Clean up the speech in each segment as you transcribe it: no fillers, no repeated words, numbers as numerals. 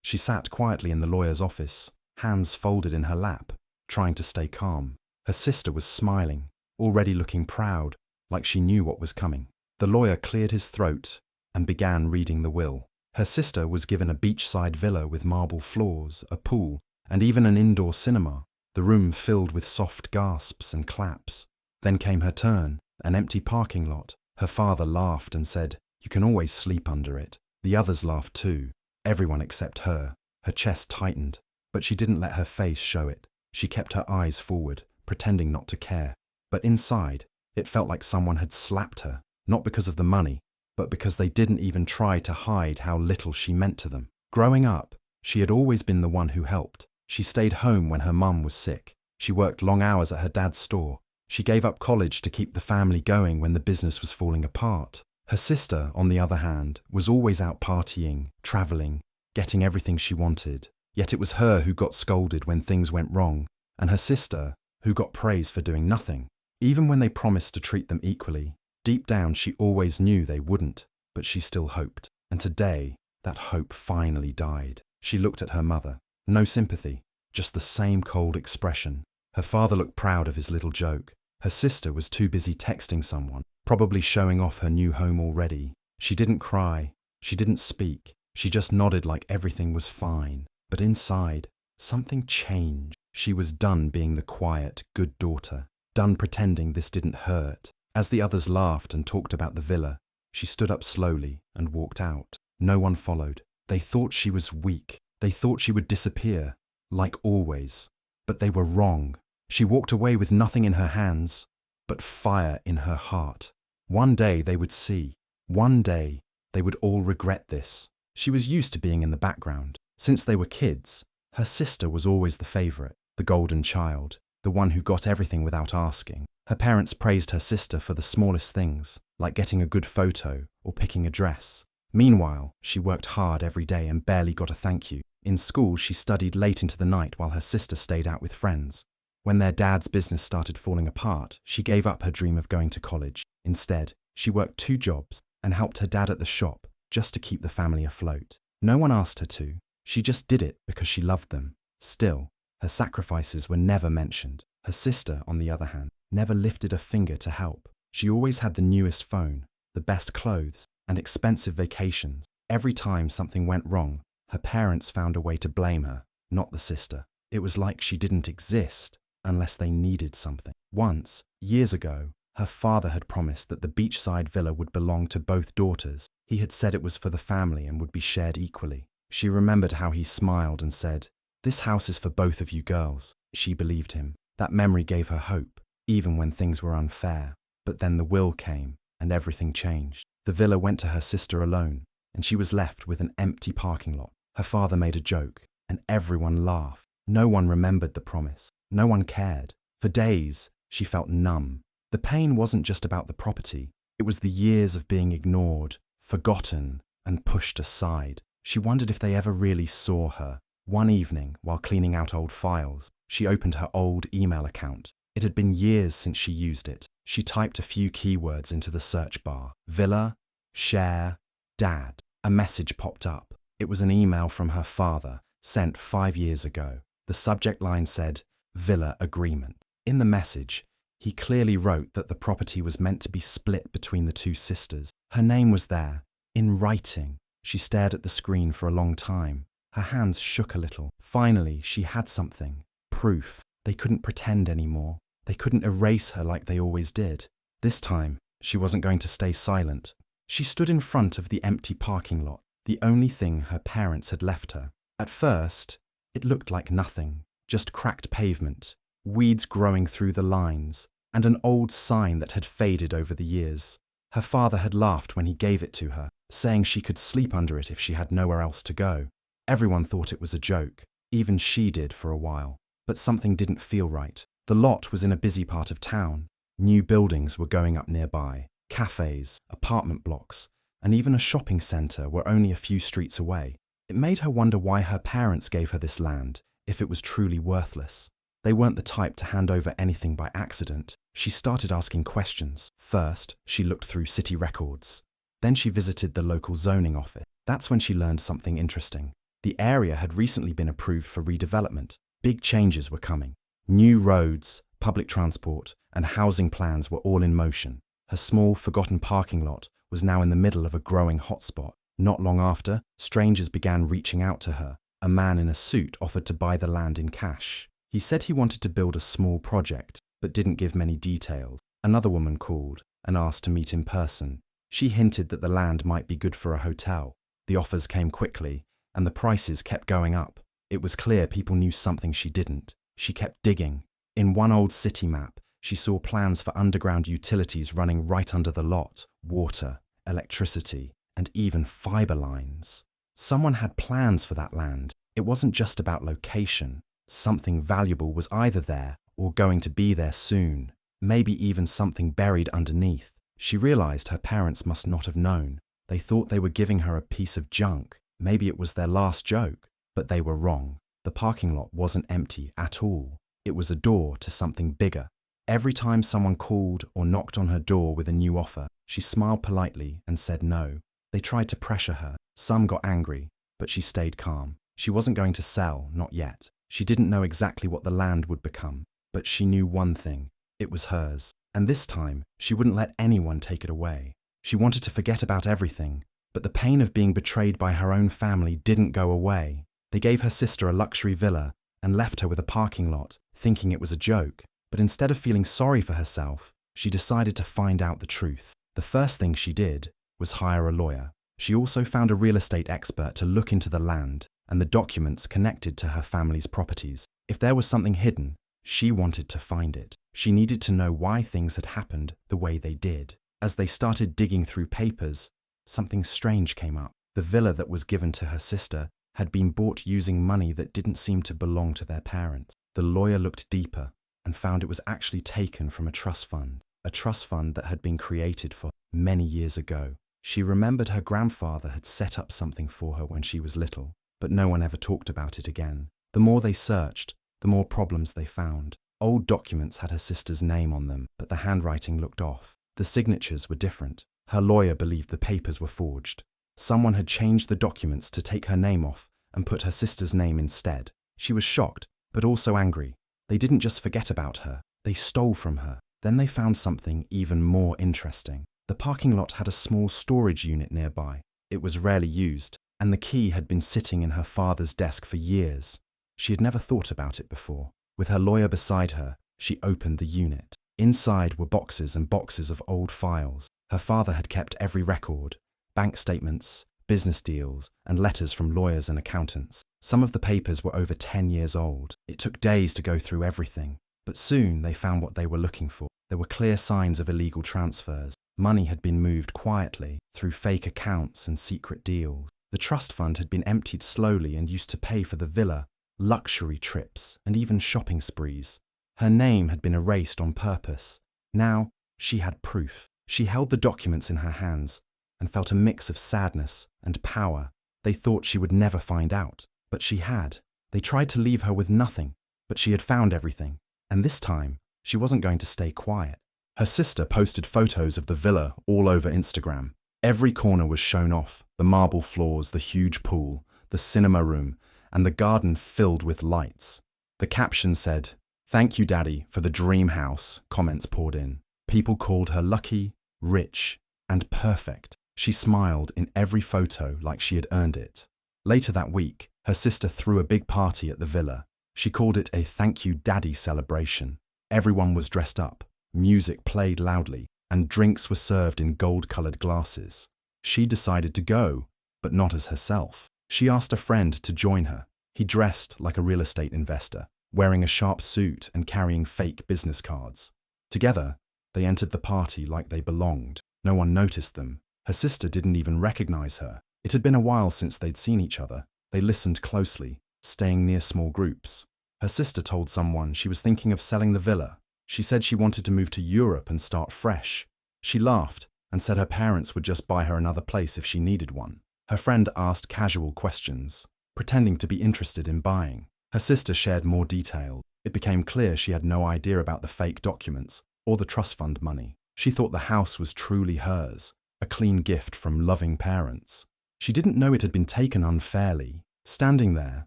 She sat quietly in the lawyer's office, hands folded in her lap, trying to stay calm. Her sister was smiling, already looking proud, like she knew what was coming. The lawyer cleared his throat and began reading the will. Her sister was given a beachside villa with marble floors, a pool, and even an indoor cinema, the room filled with soft gasps and claps. Then came her turn, an empty parking lot. Her father laughed and said, "You can always sleep under it." The others laughed too, everyone except her. Her chest tightened, but she didn't let her face show it. She kept her eyes forward, pretending not to care. But inside, it felt like someone had slapped her, not because of the money, but because they didn't even try to hide how little she meant to them. Growing up, she had always been the one who helped. She stayed home when her mum was sick. She worked long hours at her dad's store. She gave up college to keep the family going when the business was falling apart. Her sister, on the other hand, was always out partying, travelling, getting everything she wanted. Yet it was her who got scolded when things went wrong, and her sister who got praise for doing nothing. Even when they promised to treat them equally, deep down she always knew they wouldn't, but she still hoped. And today, that hope finally died. She looked at her mother. No sympathy, just the same cold expression. Her father looked proud of his little joke. Her sister was too busy texting someone, probably showing off her new home already. She didn't cry. She didn't speak. She just nodded like everything was fine. But inside, something changed. She was done being the quiet, good daughter, done pretending this didn't hurt. As the others laughed and talked about the villa, she stood up slowly and walked out. No one followed. They thought she was weak. They thought she would disappear, like always. But they were wrong. She walked away with nothing in her hands, but fire in her heart. One day they would see. One day they would all regret this. She was used to being in the background. Since they were kids, her sister was always the favourite, the golden child, the one who got everything without asking. Her parents praised her sister for the smallest things, like getting a good photo or picking a dress. Meanwhile, she worked hard every day and barely got a thank you. In school, she studied late into the night while her sister stayed out with friends. When their dad's business started falling apart, she gave up her dream of going to college. Instead, she worked 2 jobs and helped her dad at the shop just to keep the family afloat. No one asked her to. She just did it because she loved them. Still, her sacrifices were never mentioned. Her sister, on the other hand, never lifted a finger to help. She always had the newest phone, the best clothes, and expensive vacations. Every time something went wrong, her parents found a way to blame her, not the sister. It was like she didn't exist unless they needed something. Once, years ago, her father had promised that the beachside villa would belong to both daughters. He had said it was for the family and would be shared equally. She remembered how he smiled and said, "This house is for both of you girls." She believed him. That memory gave her hope, even when things were unfair. But then the will came, and everything changed. The villa went to her sister alone, and she was left with an empty parking lot. Her father made a joke, and everyone laughed. No one remembered the promise. No one cared. For days, she felt numb. The pain wasn't just about the property. It was the years of being ignored, forgotten, and pushed aside. She wondered if they ever really saw her. One evening, while cleaning out old files, she opened her old email account. It had been years since she used it. She typed a few keywords into the search bar. Villa, share, dad. A message popped up. It was an email from her father, sent 5 years ago. The subject line said, "Villa Agreement." In the message, he clearly wrote that the property was meant to be split between the 2 sisters. Her name was there, in writing. She stared at the screen for a long time. Her hands shook a little. Finally, she had something. Proof. They couldn't pretend anymore. They couldn't erase her like they always did. This time, she wasn't going to stay silent. She stood in front of the empty parking lot, the only thing her parents had left her. At first, it looked like nothing. Just cracked pavement, weeds growing through the lines, and an old sign that had faded over the years. Her father had laughed when he gave it to her, saying she could sleep under it if she had nowhere else to go. Everyone thought it was a joke. Even she did for a while. But something didn't feel right. The lot was in a busy part of town. New buildings were going up nearby. Cafes, apartment blocks, and even a shopping centre were only a few streets away. It made her wonder why her parents gave her this land, if it was truly worthless. They weren't the type to hand over anything by accident. She started asking questions. First, she looked through city records. Then she visited the local zoning office. That's when she learned something interesting. The area had recently been approved for redevelopment. Big changes were coming. New roads, public transport, and housing plans were all in motion. Her small, forgotten parking lot was now in the middle of a growing hotspot. Not long after, strangers began reaching out to her. A man in a suit offered to buy the land in cash. He said he wanted to build a small project, but didn't give many details. Another woman called and asked to meet in person. She hinted that the land might be good for a hotel. The offers came quickly, and the prices kept going up. It was clear people knew something she didn't. She kept digging. In one old city map, she saw plans for underground utilities running right under the lot, water, electricity, and even fiber lines. Someone had plans for that land. It wasn't just about location. Something valuable was either there or going to be there soon. Maybe even something buried underneath. She realized her parents must not have known. They thought they were giving her a piece of junk. Maybe it was their last joke. But they were wrong. The parking lot wasn't empty at all. It was a door to something bigger. Every time someone called or knocked on her door with a new offer, she smiled politely and said no. They tried to pressure her. Some got angry, but she stayed calm. She wasn't going to sell, not yet. She didn't know exactly what the land would become, but she knew one thing. It was hers. And this time, she wouldn't let anyone take it away. She wanted to forget about everything, but the pain of being betrayed by her own family didn't go away. They gave her sister a luxury villa and left her with a parking lot, thinking it was a joke. But instead of feeling sorry for herself, she decided to find out the truth. The first thing she did was hire a lawyer. She also found a real estate expert to look into the land and the documents connected to her family's properties. If there was something hidden, she wanted to find it. She needed to know why things had happened the way they did. As they started digging through papers, something strange came up. The villa that was given to her sister had been bought using money that didn't seem to belong to their parents. The lawyer looked deeper and found it was actually taken from a trust fund that had been created for many years ago. She remembered her grandfather had set up something for her when she was little, but no one ever talked about it again. The more they searched, the more problems they found. Old documents had her sister's name on them, but the handwriting looked off. The signatures were different. Her lawyer believed the papers were forged. Someone had changed the documents to take her name off and put her sister's name instead. She was shocked, but also angry. They didn't just forget about her, they stole from her. Then they found something even more interesting. The parking lot had a small storage unit nearby. It was rarely used, and the key had been sitting in her father's desk for years. She had never thought about it before. With her lawyer beside her, she opened the unit. Inside were boxes and boxes of old files. Her father had kept every record, bank statements, business deals, and letters from lawyers and accountants. Some of the papers were over 10 years old. It took days to go through everything, but soon they found what they were looking for. There were clear signs of illegal transfers. Money had been moved quietly through fake accounts and secret deals. The trust fund had been emptied slowly and used to pay for the villa, luxury trips, and even shopping sprees. Her name had been erased on purpose. Now, she had proof. She held the documents in her hands and felt a mix of sadness and power. They thought she would never find out, but she had. They tried to leave her with nothing, but she had found everything. And this time, she wasn't going to stay quiet. Her sister posted photos of the villa all over Instagram. Every corner was shown off, the marble floors, the huge pool, the cinema room, and the garden filled with lights. The caption said, "Thank you, Daddy, for the dream house," comments poured in. People called her lucky, rich, and perfect. She smiled in every photo like she had earned it. Later that week, her sister threw a big party at the villa. She called it a "Thank You, Daddy" celebration. Everyone was dressed up, music played loudly, and drinks were served in gold-colored glasses. She decided to go, but not as herself. She asked a friend to join her. He dressed like a real estate investor, wearing a sharp suit and carrying fake business cards. Together, they entered the party like they belonged. No one noticed them. Her sister didn't even recognize her. It had been a while since they'd seen each other. They listened closely, staying near small groups. Her sister told someone she was thinking of selling the villa. She said she wanted to move to Europe and start fresh. She laughed and said her parents would just buy her another place if she needed one. Her friend asked casual questions, pretending to be interested in buying. Her sister shared more detail. It became clear she had no idea about the fake documents or the trust fund money. She thought the house was truly hers, a clean gift from loving parents. She didn't know it had been taken unfairly. Standing there,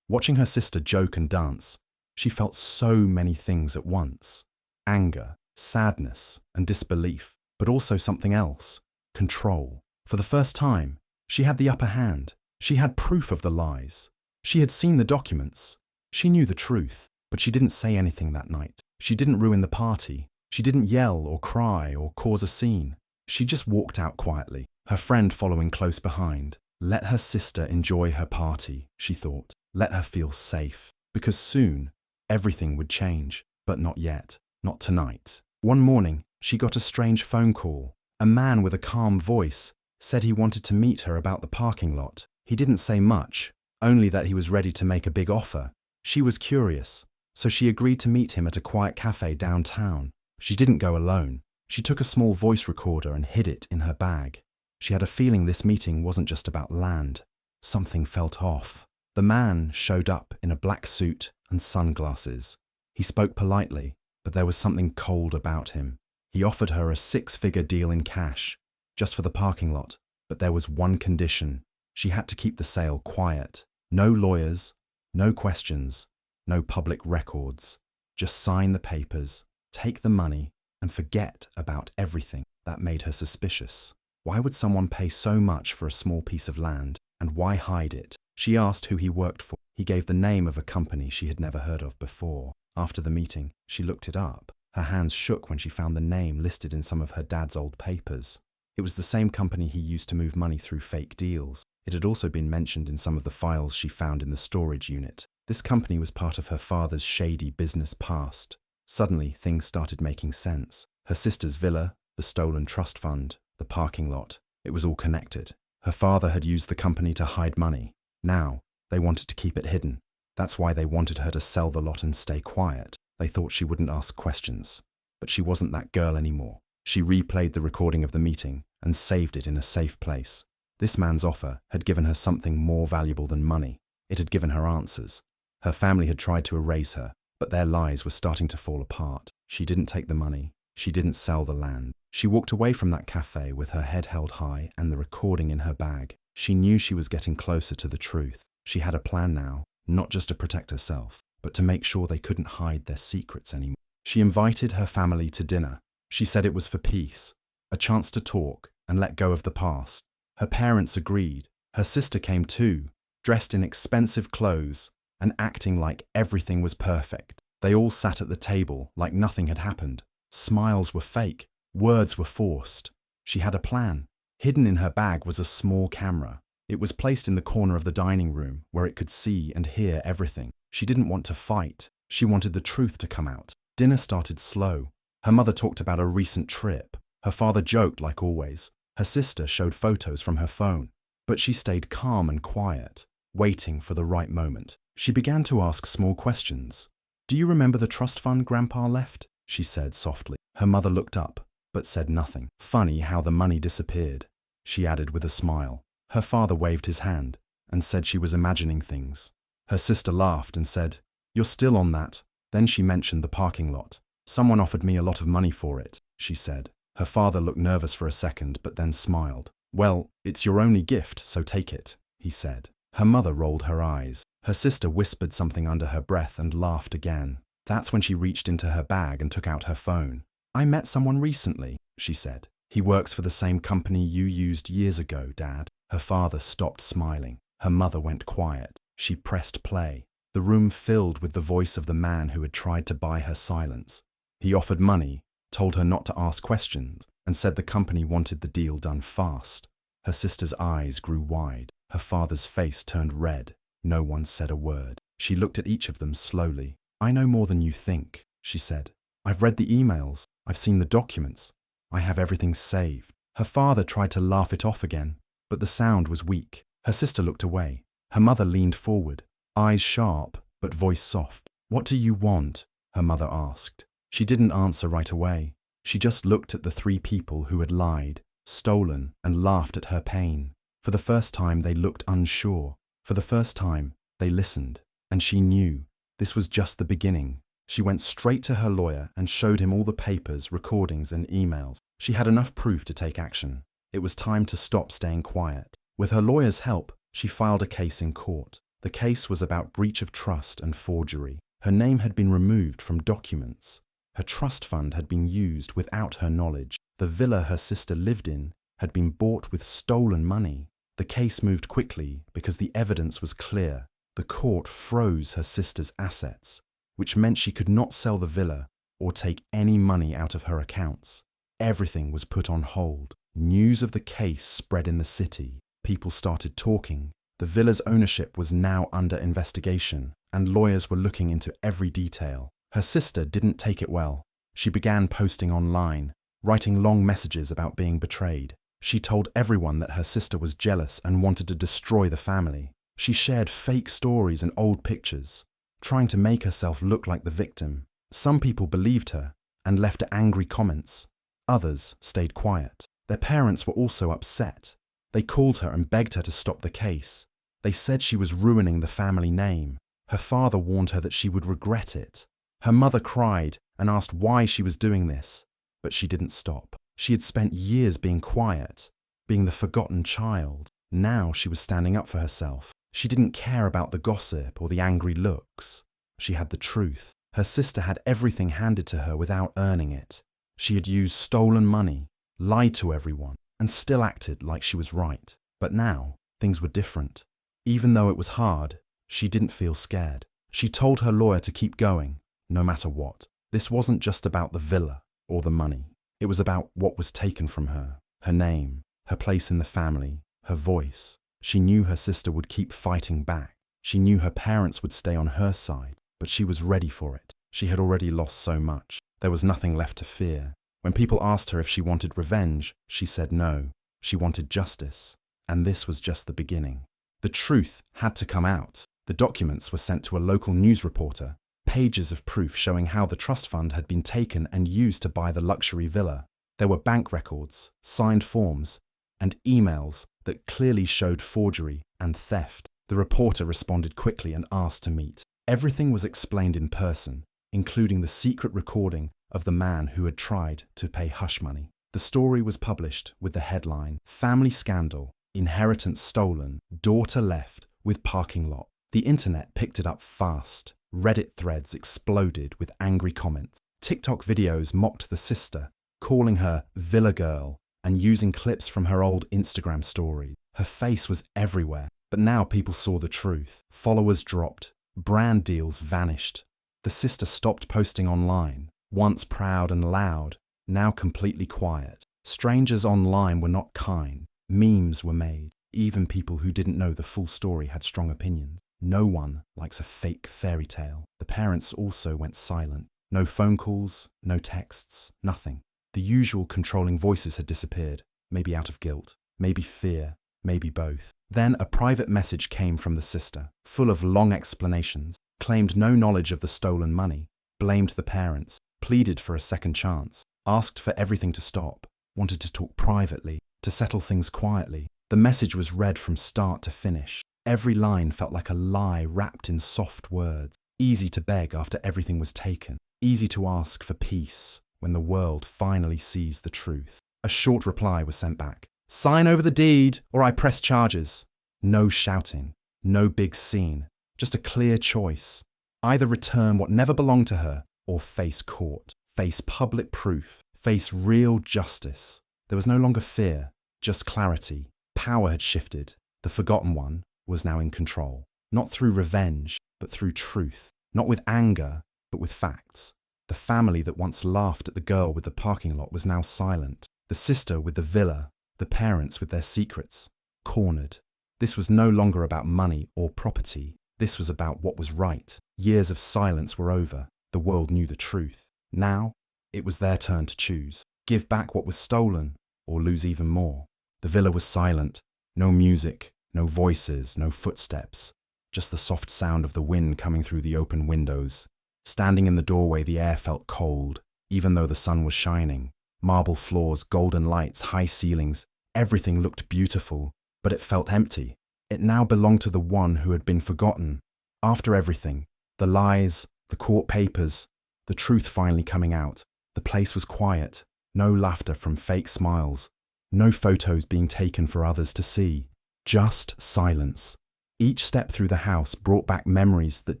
watching her sister joke and dance, she felt so many things at once. Anger, sadness, and disbelief, but also something else, control. For the first time, she had the upper hand. She had proof of the lies. She had seen the documents. She knew the truth, but she didn't say anything that night. She didn't ruin the party. She didn't yell or cry or cause a scene. She just walked out quietly, her friend following close behind. Let her sister enjoy her party, she thought. Let her feel safe, because soon everything would change, but not yet, not tonight. One morning, she got a strange phone call. A man with a calm voice said he wanted to meet her about the parking lot. He didn't say much, only that he was ready to make a big offer. She was curious, so she agreed to meet him at a quiet cafe downtown. She didn't go alone. She took a small voice recorder and hid it in her bag. She had a feeling this meeting wasn't just about land. Something felt off. The man showed up in a black suit and sunglasses. He spoke politely, but there was something cold about him. He offered her a 6-figure deal in cash, just for the parking lot, but there was one condition. She had to keep the sale quiet. No lawyers, no questions, no public records. Just sign the papers, take the money, and forget about everything. That made her suspicious. Why would someone pay so much for a small piece of land, and why hide it? She asked who he worked for. He gave the name of a company she had never heard of before. After the meeting, she looked it up. Her hands shook when she found the name listed in some of her dad's old papers. It was the same company he used to move money through fake deals. It had also been mentioned in some of the files she found in the storage unit. This company was part of her father's shady business past. Suddenly, things started making sense. Her sister's villa, the stolen trust fund, the parking lot. It was all connected. Her father had used the company to hide money. Now, they wanted to keep it hidden. That's why they wanted her to sell the lot and stay quiet. They thought she wouldn't ask questions. But she wasn't that girl anymore. She replayed the recording of the meeting and saved it in a safe place. This man's offer had given her something more valuable than money. It had given her answers. Her family had tried to erase her, but their lies were starting to fall apart. She didn't take the money. She didn't sell the land. She walked away from that cafe with her head held high and the recording in her bag. She knew she was getting closer to the truth. She had a plan now, not just to protect herself, but to make sure they couldn't hide their secrets anymore. She invited her family to dinner. She said it was for peace, a chance to talk and let go of the past. Her parents agreed. Her sister came too, dressed in expensive clothes and acting like everything was perfect. They all sat at the table like nothing had happened. Smiles were fake, words were forced. She had a plan. Hidden in her bag was a small camera. It was placed in the corner of the dining room where it could see and hear everything. She didn't want to fight. She wanted the truth to come out. Dinner started slow. Her mother talked about a recent trip. Her father joked like always. Her sister showed photos from her phone. But she stayed calm and quiet, waiting for the right moment. She began to ask small questions. "Do you remember the trust fund Grandpa left?" she said softly. Her mother looked up, but said nothing. "Funny how the money disappeared," she added with a smile. Her father waved his hand and said she was imagining things. Her sister laughed and said, "You're still on that." Then she mentioned the parking lot. "Someone offered me a lot of money for it," she said. Her father looked nervous for a second, but then smiled. "Well, it's your only gift, so take it," he said. Her mother rolled her eyes. Her sister whispered something under her breath and laughed again. That's when she reached into her bag and took out her phone. "I met someone recently," she said. "He works for the same company you used years ago, Dad." Her father stopped smiling. Her mother went quiet. She pressed play. The room filled with the voice of the man who had tried to buy her silence. He offered money, told her not to ask questions, and said the company wanted the deal done fast. Her sister's eyes grew wide. Her father's face turned red. No one said a word. She looked at each of them slowly. "I know more than you think," she said. "I've read the emails. I've seen the documents. I have everything saved." Her father tried to laugh it off again, but the sound was weak. Her sister looked away. Her mother leaned forward, eyes sharp, but voice soft. "What do you want?" her mother asked. She didn't answer right away. She just looked at the 3 people who had lied, stolen, and laughed at her pain. For the first time, they looked unsure. For the first time, they listened. And she knew this was just the beginning. She went straight to her lawyer and showed him all the papers, recordings, and emails. She had enough proof to take action. It was time to stop staying quiet. With her lawyer's help, she filed a case in court. The case was about breach of trust and forgery. Her name had been removed from documents. Her trust fund had been used without her knowledge. The villa her sister lived in had been bought with stolen money. The case moved quickly because the evidence was clear. The court froze her sister's assets, which meant she could not sell the villa or take any money out of her accounts. Everything was put on hold. News of the case spread in the city. People started talking. The villa's ownership was now under investigation, and lawyers were looking into every detail. Her sister didn't take it well. She began posting online, writing long messages about being betrayed. She told everyone that her sister was jealous and wanted to destroy the family. She shared fake stories and old pictures, trying to make herself look like the victim. Some people believed her and left angry comments. Others stayed quiet. Their parents were also upset. They called her and begged her to stop the case. They said she was ruining the family name. Her father warned her that she would regret it. Her mother cried and asked why she was doing this, but she didn't stop. She had spent years being quiet, being the forgotten child. Now she was standing up for herself. She didn't care about the gossip or the angry looks. She had the truth. Her sister had everything handed to her without earning it. She had used stolen money, lied to everyone, and still acted like she was right. But now, things were different. Even though it was hard, she didn't feel scared. She told her lawyer to keep going, no matter what. This wasn't just about the villa or the money. It was about what was taken from her, her name, her place in the family, her voice. She knew her sister would keep fighting back. She knew her parents would stay on her side, but she was ready for it. She had already lost so much. There was nothing left to fear. When people asked her if she wanted revenge, she said no. She wanted justice. And this was just the beginning. The truth had to come out. The documents were sent to a local news reporter. Pages of proof showing how the trust fund had been taken and used to buy the luxury villa. There were bank records, signed forms, and emails that clearly showed forgery and theft. The reporter responded quickly and asked to meet. Everything was explained in person, including the secret recording of the man who had tried to pay hush money. The story was published with the headline, "Family Scandal, Inheritance Stolen, Daughter Left with Parking Lot." The internet picked it up fast. Reddit threads exploded with angry comments. TikTok videos mocked the sister, calling her Villa Girl and using clips from her old Instagram stories. Her face was everywhere, but now people saw the truth. Followers dropped. Brand deals vanished. The sister stopped posting online, once proud and loud, now completely quiet. Strangers online were not kind. Memes were made. Even people who didn't know the full story had strong opinions. No one likes a fake fairy tale. The parents also went silent. No phone calls, no texts, nothing. The usual controlling voices had disappeared, maybe out of guilt, maybe fear, maybe both. Then a private message came from the sister, full of long explanations, claimed no knowledge of the stolen money, blamed the parents, pleaded for a second chance, asked for everything to stop, wanted to talk privately, to settle things quietly. The message was read from start to finish. Every line felt like a lie wrapped in soft words. Easy to beg after everything was taken. Easy to ask for peace when the world finally sees the truth. A short reply was sent back. "Sign over the deed or I press charges." No shouting, no big scene, just a clear choice. Either return what never belonged to her or face court, face public proof, face real justice. There was no longer fear, just clarity. Power had shifted. The forgotten one was now in control. Not through revenge, but through truth. Not with anger, but with facts. The family that once laughed at the girl with the parking lot was now silent. The sister with the villa, the parents with their secrets, cornered. This was no longer about money or property. This was about what was right. Years of silence were over. The world knew the truth. Now, it was their turn to choose. Give back what was stolen, or lose even more. The villa was silent. No music, no voices, no footsteps. Just the soft sound of the wind coming through the open windows. Standing in the doorway, the air felt cold, even though the sun was shining. Marble floors, golden lights, high ceilings. Everything looked beautiful, but it felt empty. It now belonged to the one who had been forgotten. After everything, the lies, the court papers, the truth finally coming out, the place was quiet. No laughter from fake smiles. No photos being taken for others to see. Just silence. Each step through the house brought back memories that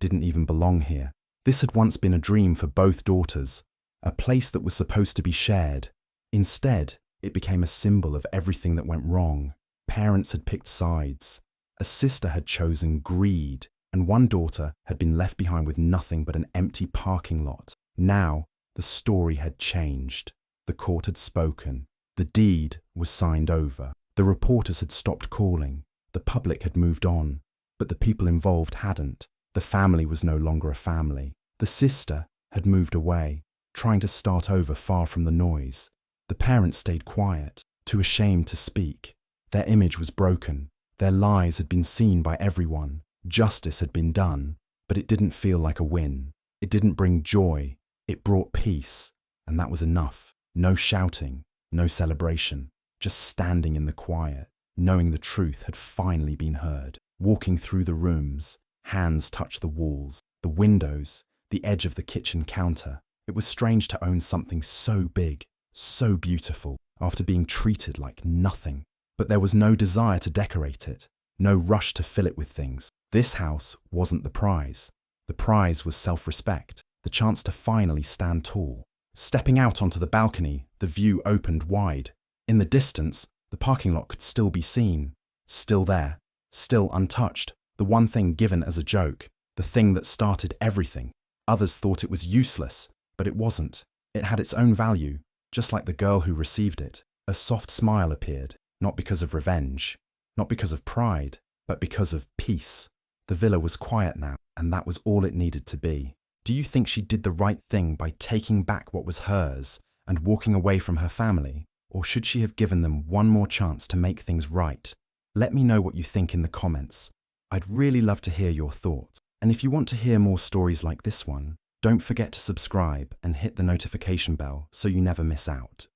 didn't even belong here. This had once been a dream for both daughters, a place that was supposed to be shared. Instead, it became a symbol of everything that went wrong. Parents had picked sides. A sister had chosen greed, and one daughter had been left behind with nothing but an empty parking lot. Now, the story had changed. The court had spoken. The deed was signed over. The reporters had stopped calling. The public had moved on, but the people involved hadn't. The family was no longer a family. The sister had moved away, trying to start over far from the noise. The parents stayed quiet, too ashamed to speak. Their image was broken. Their lies had been seen by everyone. Justice had been done, but it didn't feel like a win. It didn't bring joy. It brought peace, and that was enough. No shouting, no celebration, just standing in the quiet, knowing the truth had finally been heard. Walking through the rooms, hands touched the walls, the windows, the edge of the kitchen counter. It was strange to own something so big, so beautiful, after being treated like nothing. But there was no desire to decorate it, no rush to fill it with things. This house wasn't the prize. The prize was self-respect, the chance to finally stand tall. Stepping out onto the balcony, the view opened wide. In the distance, the parking lot could still be seen. Still there, still untouched, the one thing given as a joke, the thing that started everything. Others thought it was useless, but it wasn't. It had its own value, just like the girl who received it. A soft smile appeared, not because of revenge, not because of pride, but because of peace. The villa was quiet now, and that was all it needed to be. Do you think she did the right thing by taking back what was hers and walking away from her family? Or should she have given them one more chance to make things right? Let me know what you think in the comments. I'd really love to hear your thoughts. And if you want to hear more stories like this one, don't forget to subscribe and hit the notification bell so you never miss out.